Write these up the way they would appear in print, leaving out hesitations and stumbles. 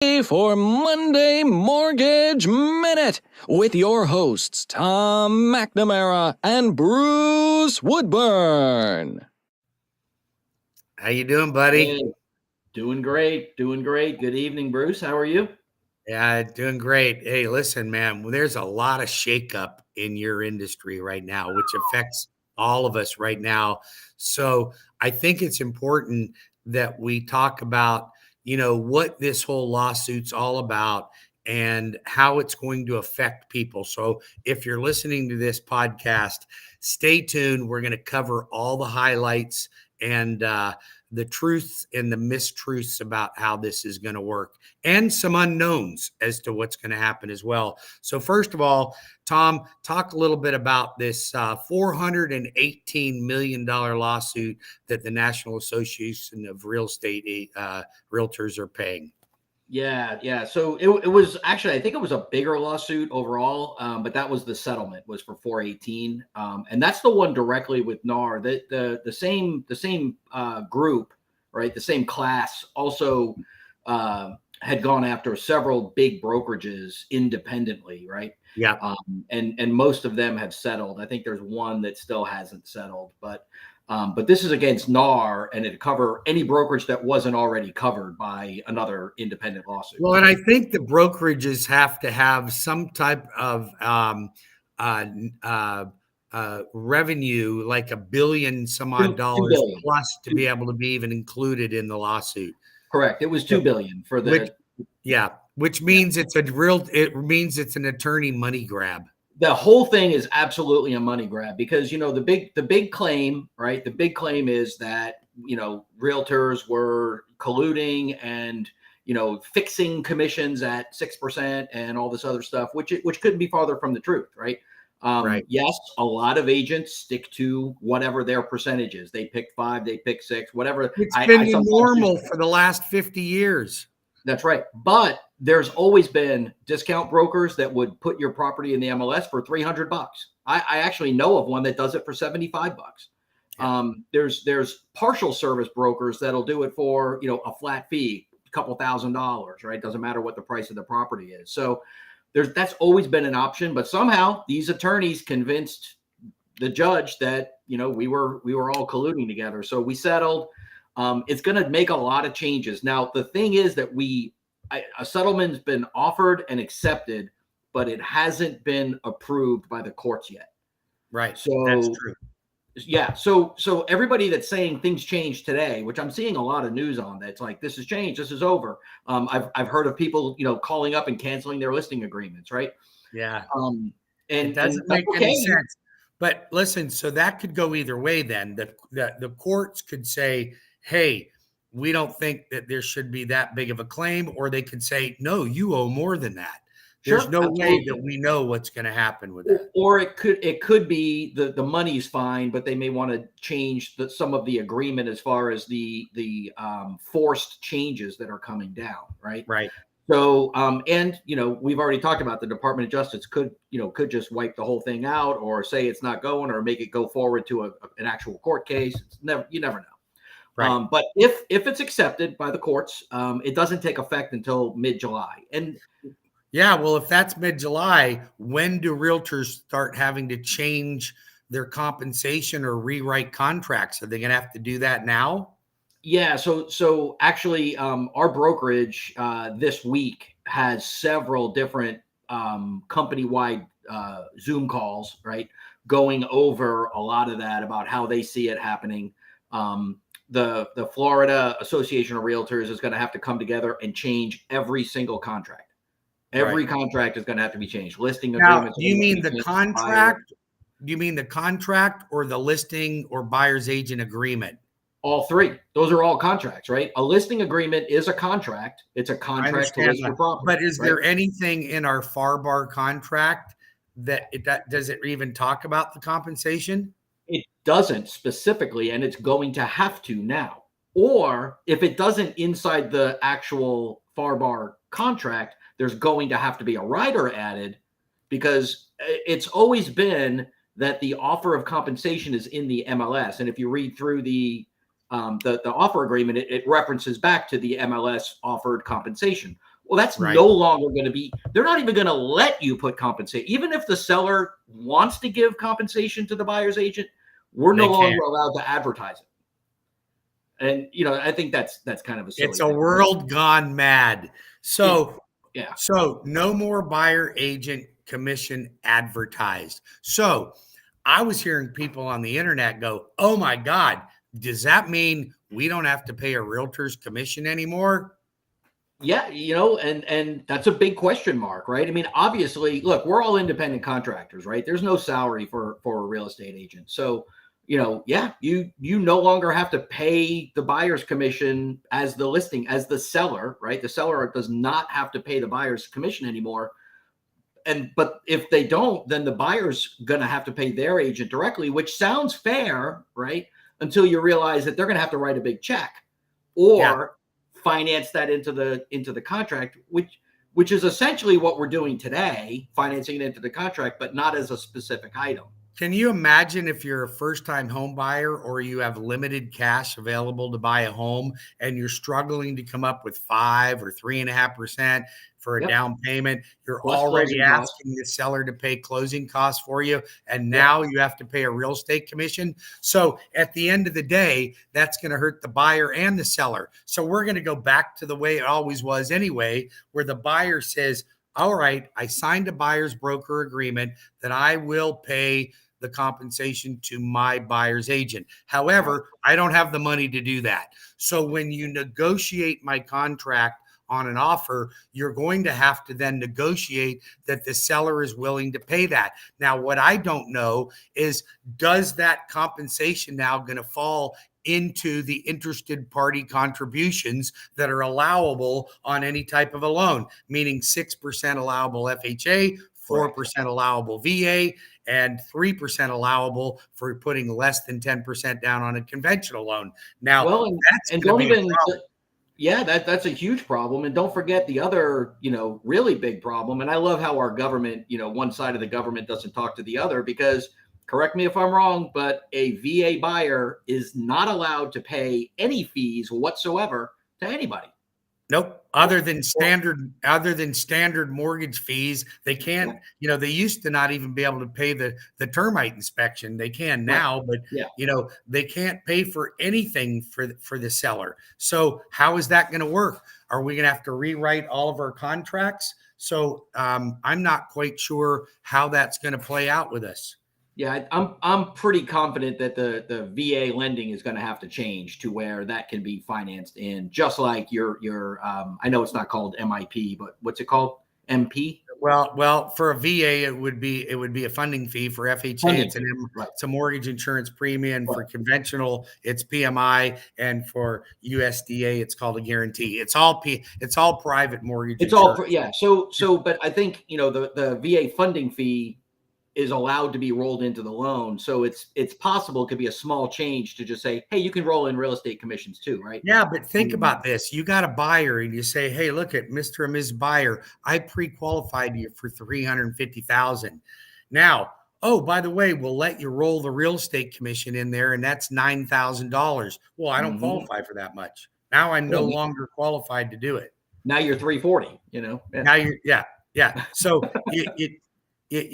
For Monday Mortgage Minute with your hosts, Tom McNamara and Bruce Woodburn. How you doing, buddy? Hey, doing great. Good evening, Bruce. How are you? Yeah, doing great. Hey, listen, man, there's a lot of shakeup in your industry right now, which affects all of us right now. So I think it's important that we talk about, what this whole lawsuit's all about and how it's going to affect people. So if you're listening to this podcast, stay tuned. We're going to cover all the highlights and the truths and the mistruths about how this is going to work, and some unknowns as to what's going to happen as well. So first of all, Tom, talk a little bit about this $418 million lawsuit that the National Association of Realtors are paying. Yeah. So it was actually, I think it was a bigger lawsuit overall, but that was the settlement was for 418, and that's the one directly with NAR. The same group, right? The same class also had gone after several big brokerages independently, right? Yeah. And most of them have settled. I think there's one that still hasn't settled, but this is against NAR, and it cover any brokerage that wasn't already covered by another independent lawsuit. Well, and I think the brokerages have to have some type of revenue, like $1 billion some odd dollars $2 billion plus, to be able to be even included in the lawsuit. Correct. It was $2 billion for the. Which means it means it's an attorney money grab. The whole thing is absolutely a money grab because, the big claim, right? The big claim is that, realtors were colluding and, fixing commissions at 6% and all this other stuff, which couldn't be farther from the truth, right? Right. Yes, a lot of agents stick to whatever their percentage is. They pick 5, they pick 6, whatever. It's been normal for the last 50 years. That's right. But there's always been discount brokers that would put your property in the MLS for $300. I actually know of one that does it for $75. Yeah. There's partial service brokers that'll do it for, a flat fee, a couple $1,000s, right? Doesn't matter what the price of the property is. So that's always been an option, but somehow these attorneys convinced the judge that, we were all colluding together. So we settled. It's going to make a lot of changes. Now, the thing is that a settlement's been offered and accepted, but it hasn't been approved by the courts yet. Right. So that's true. Yeah. So everybody that's saying things changed today, which I'm seeing a lot of news on, that's like, this has changed, this is over. I've heard of people, calling up and canceling their listing agreements. Right. Yeah. And it doesn't make any sense. But listen, so that could go either way. Then the courts could say, hey, we don't think that there should be that big of a claim, or they could say, no, you owe more than that. There's no way that we know what's going to happen with that. Or it could be the money's fine, but they may want to change some of the agreement as far as the forced changes that are coming down. Right. Right. So, and, we've already talked about the Department of Justice could just wipe the whole thing out, or say it's not going, or make it go forward to an actual court case. You never know. Right. But if it's accepted by the courts, it doesn't take effect until mid-July. And yeah, well, if that's mid-July, when do realtors start having to change their compensation or rewrite contracts? Are they going to have to do that now? Yeah. So actually, our brokerage this week has several different company-wide Zoom calls, right, going over a lot of that about how they see it happening. The Florida Association of Realtors is going to have to come together and change every single contract. Every contract is going to have to be changed. Listing agreements. Do you mean the contract? Do you mean the contract or the listing or buyer's agent agreement? All three. Those are all contracts, right? A listing agreement is a contract. It's a contract to list your property. But is there anything in our FAR contract that does it even talk about the compensation? It doesn't specifically, and it's going to have to now. Or if it doesn't inside the actual FAR contract, there's going to have to be a rider added, because it's always been that the offer of compensation is in the MLS. And if you read through the offer agreement, it references back to the MLS offered compensation. Well, that's Right. no longer going to be, they're not even going to let you put compensation. Even if the seller wants to give compensation to the buyer's agent, we're no They longer can't. allowed to advertise it. And, I think that's kind of a silly It's a thing. world gone mad. So, Yeah. so no more buyer agent commission advertised. So I was hearing people on the internet go, "Oh my God, does that mean we don't have to pay a realtor's commission anymore?" Yeah, and that's a big question mark, right? I mean, obviously, look, we're all independent contractors, right? There's no salary for a real estate agent. So, yeah, you no longer have to pay the buyer's commission as the seller, right? The seller does not have to pay the buyer's commission anymore. But if they don't, then the buyer's going to have to pay their agent directly, which sounds fair, right? Until you realize that they're going to have to write a big check or finance that into the contract, which is essentially what we're doing today, financing it into the contract, but not as a specific item. Can you imagine if you're a first-time home buyer or you have limited cash available to buy a home and you're struggling to come up with 5 or 3.5% for a down payment? You're Plus already closing costs. asking the seller to pay closing costs for you, and now you have to pay a real estate commission. So at the end of the day, that's going to hurt the buyer and the seller. So we're going to go back to the way it always was anyway, where the buyer says, all right, I signed a buyer's broker agreement that I will pay the compensation to my buyer's agent. However, I don't have the money to do that. So when you negotiate my contract on an offer, you're going to have to then negotiate that the seller is willing to pay that. Now, what I don't know is, does that compensation now going to fall into the interested party contributions that are allowable on any type of a loan, meaning 6% allowable FHA, 4% allowable VA, and 3% allowable for putting less than 10% down on a conventional loan. Now, that's going to be a problem. Yeah, that's a huge problem. And don't forget the other, really big problem. And I love how our government, one side of the government doesn't talk to the other, because correct me if I'm wrong, but a VA buyer is not allowed to pay any fees whatsoever to anybody. Nope. Other than standard mortgage fees, they can't, they used to not even be able to pay the termite inspection. They can now, but they can't pay for anything for the seller. So how is that going to work? Are we going to have to rewrite all of our contracts? So I'm not quite sure how that's going to play out with us. Yeah, I'm pretty confident that the VA lending is going to have to change to where that can be financed in, just like your I know it's not called MIP, but what's it called? MP? Well, for a VA, it would be a funding fee. For FHA, it's a mortgage insurance premium. For conventional, it's PMI, and for USDA, it's called a guarantee. It's all private mortgage. It's insurance. So, but I think the VA funding fee is allowed to be rolled into the loan. So it's possible it could be a small change to just say, hey, you can roll in real estate commissions too, right? Yeah, but think about this. You got a buyer and you say, hey, look at Mr. and Ms. Buyer. I pre-qualified you for $350,000. Now, oh, by the way, we'll let you roll the real estate commission in there, and that's $9,000. Well, I don't qualify for that much. Now I'm no longer qualified to do it. Now you're 340, Now you're, So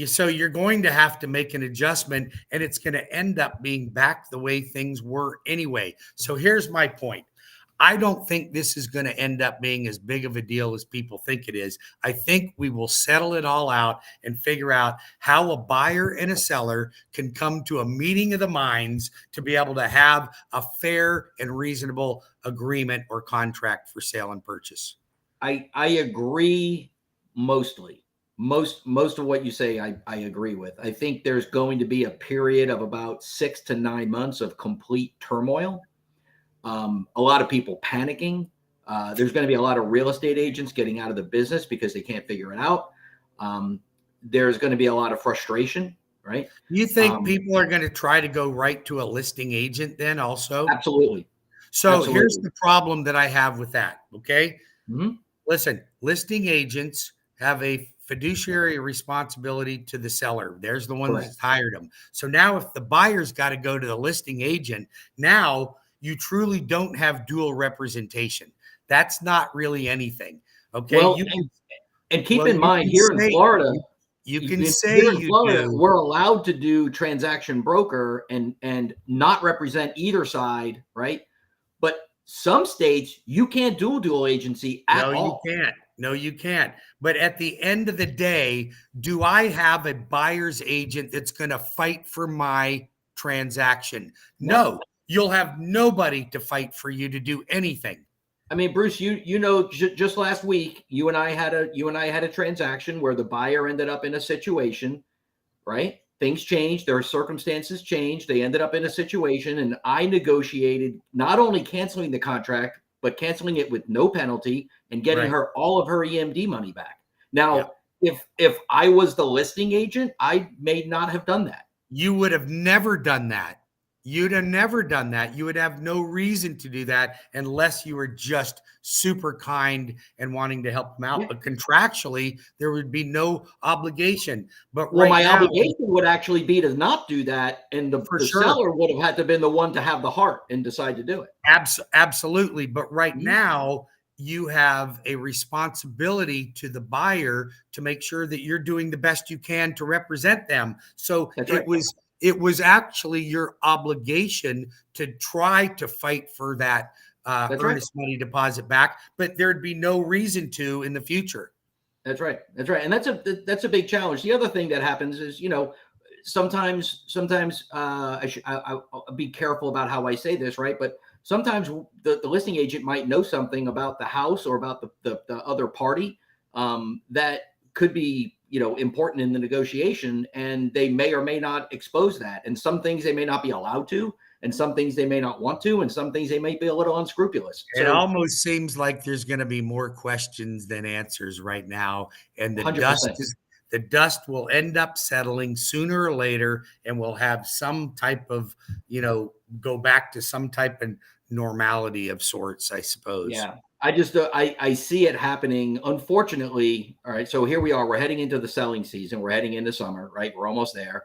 so you're going to have to make an adjustment, and it's going to end up being back the way things were anyway. So here's my point. I don't think this is going to end up being as big of a deal as people think it is. I think we will settle it all out and figure out how a buyer and a seller can come to a meeting of the minds to be able to have a fair and reasonable agreement or contract for sale and purchase. I agree mostly. Most of what you say, I agree with. I think there's going to be a period of about 6 to 9 months of complete turmoil. A lot of people panicking. There's going to be a lot of real estate agents getting out of the business because they can't figure it out. There's going to be a lot of frustration, right? You think people are going to try to go right to a listing agent then also? Absolutely. So here's the problem that I have with that, okay? Mm-hmm. Listen, listing agents have a fiduciary responsibility to the seller. There's the one that's hired them. So now if the buyer's got to go to the listing agent, now you truly don't have dual representation. That's not really anything. Okay. Well, and keep in mind here in Florida, you can say here in you Florida, do. we're allowed to do transaction broker and not represent either side, right? But some states you can't do dual agency at all. No, you can't. No, you can't. But at the end of the day, do I have a buyer's agent that's going to fight for my transaction? No, you'll have nobody to fight for you to do anything. I mean, Bruce, you know, just last week, you and I had a transaction where the buyer ended up in a situation, right? Things changed, their circumstances changed. They ended up in a situation, and I negotiated not only canceling the contract, but canceling it with no penalty and getting her all of her EMD money back. Now, if I was the listing agent, I may not have done that. You would have never done that. You'd have never done that. You would have no reason to do that unless you were just super kind and wanting to help them out. Yeah. But contractually, there would be no obligation. But well, right my now, obligation would actually be to not do that, and the seller would have had to been the one to have the heart and decide to do it. Absolutely. But right now, you have a responsibility to the buyer to make sure that you're doing the best you can to represent them. So it was actually your obligation to try to fight for that earnest money deposit back, but there'd be no reason to in the future. That's right. That's right. And that's a big challenge. The other thing that happens is, you know, sometimes I'll be careful about how I say this, right? But sometimes the listing agent might know something about the house or about the other party that could be, you know, important in the negotiation, and they may or may not expose that. And some things they may not be allowed to, and some things they may not want to, and some things they may be a little unscrupulous. It almost seems like there's going to be more questions than answers right now, and the dust will end up settling sooner or later, and we'll have some type of, you know, go back to some type of normality of sorts, I suppose. Yeah. I just I see it happening, unfortunately. All right, so here we are. We're heading into the selling season. We're heading into summer, right? We're almost there.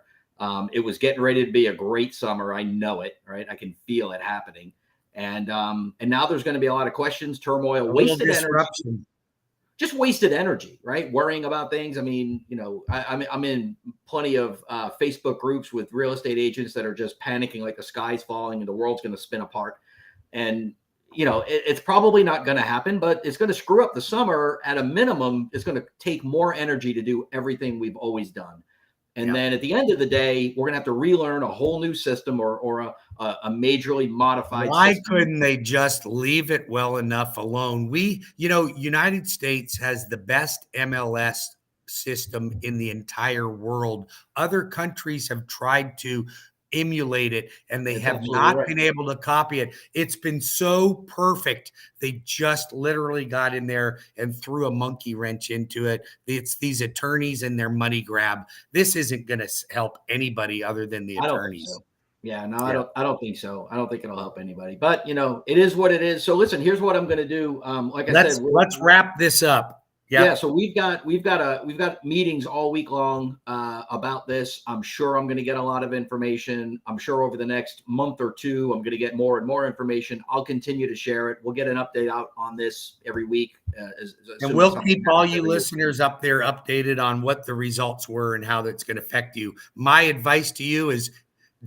It was getting ready to be a great summer. I know it, right? I can feel it happening. And now there's going to be a lot of questions, turmoil, wasted energy, just wasted energy, right? Worrying about things. I mean, you know, I'm in plenty of Facebook groups with real estate agents that are just panicking like the sky's falling and the world's going to spin apart. And you know, it's probably not going to happen, but it's going to screw up the summer. At a minimum, it's going to take more energy to do everything we've always done. And then at the end of the day, we're going to have to relearn a whole new system or a majorly modified Why system. couldn't they just leave it well enough alone? You know, United States has the best MLS system in the entire world. Other countries have tried to emulate it, and they have not been able to copy it. It's been so perfect. They just literally got in there and threw a monkey wrench into it. It's these attorneys and their money grab. This isn't going to help anybody other than the attorneys. So. Yeah, no, I don't think so. I don't think it'll help anybody, but you know, it is what it is. So listen, here's what I'm going to do. Like I said, let's wrap this up. Yeah. So we've got meetings all week long about this. I'm sure I'm going to get a lot of information. I'm sure over the next month or two, I'm going to get more and more information. I'll continue to share it. We'll get an update out on this every week. And we'll keep all you listeners up there updated on what the results were and how that's going to affect you. My advice to you is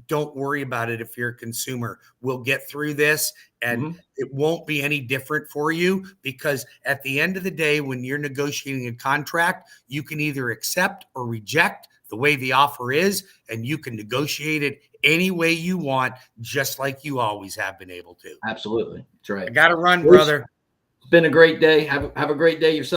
don't worry about it if you're a consumer. We'll get through this, and it won't be any different for you, because at the end of the day, when you're negotiating a contract, you can either accept or reject the way the offer is, and you can negotiate it any way you want, just like you always have been able to. Absolutely. That's right. I got to run, brother. It's been a great day. Have a great day yourself.